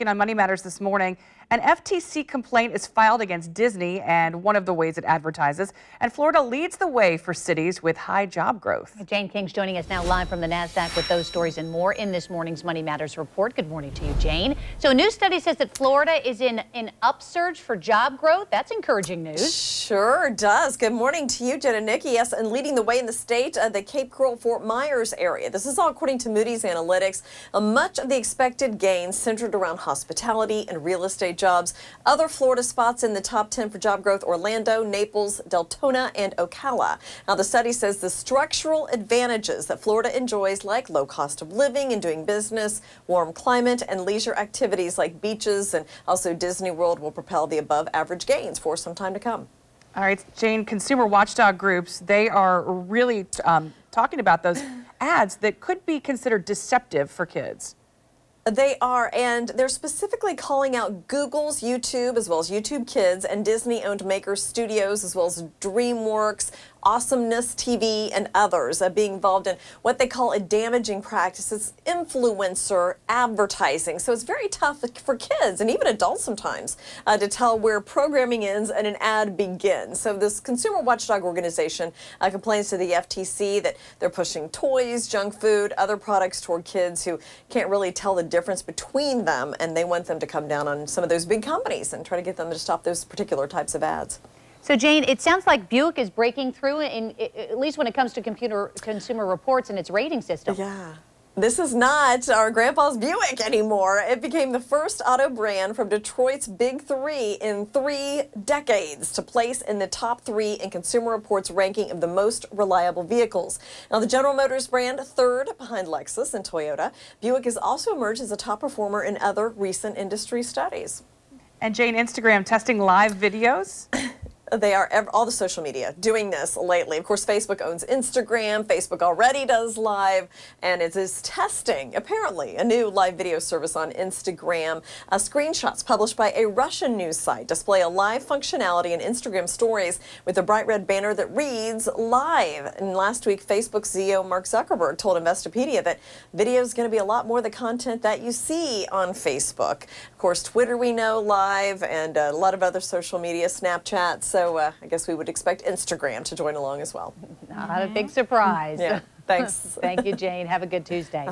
On Money Matters this morning, an FTC complaint is filed against Disney and one of the ways it advertises. And Florida leads the way for cities with high job growth. Jane King's joining us now live from the NASDAQ with those stories and more in this morning's Money Matters report. Good morning to you, Jane. So a new study says that Florida is in an upsurge for job growth. That's encouraging news. Sure does. Good morning to you, Jen and Nikki. Yes, and leading the way in the state, the Cape Coral-Fort Myers area. This is all according to Moody's Analytics. Much of the expected gains centered around hospitality and real estate jobs. Other Florida spots in the top 10 for job growth: Orlando, Naples, Deltona, and Ocala. Now, the study says the structural advantages that Florida enjoys, like low cost of living and doing business, warm climate, and leisure activities like beaches and also Disney World, will propel the above average gains for some time to come. All right, Jane, consumer watchdog groups, they are really talking about those ads that could be considered deceptive for kids. They are, and they're specifically calling out Google's YouTube, as well as YouTube Kids, and Disney-owned Maker Studios, as well as DreamWorks, Awesomeness TV, and others being involved in what they call a damaging practice. It's influencer advertising. So it's very tough for kids and even adults sometimes to tell where programming ends and an ad begins. So this consumer watchdog organization complains to the FTC that they're pushing toys, junk food, other products toward kids who can't really tell the difference between them, and they want them to come down on some of those big companies and try to get them to stop those particular types of ads. So, Jane, it sounds like Buick is breaking through, at least when it comes to consumer reports and its rating system. Yeah. This is not our grandpa's Buick anymore. It became the first auto brand from Detroit's Big Three in 3 decades to place in the top 3 in Consumer Reports' ranking of the most reliable vehicles. Now, the General Motors brand, third behind Lexus and Toyota. Buick has also emerged as a top performer in other recent industry studies. And Jane, Instagram testing live videos? They are all the social media doing this lately. Of course, Facebook owns Instagram. Facebook already does live, and it is testing, apparently, a new live video service on Instagram. Screenshots published by a Russian news site display a live functionality in Instagram stories with a bright red banner that reads live. And last week, Facebook CEO Mark Zuckerberg told Investopedia that video is going to be a lot more the content that you see on Facebook. Of course, Twitter we know live, and a lot of other social media, Snapchat. So I guess we would expect Instagram to join along as well. Not a big surprise. Yeah, thanks. Thank you, Jane. Have a good Tuesday.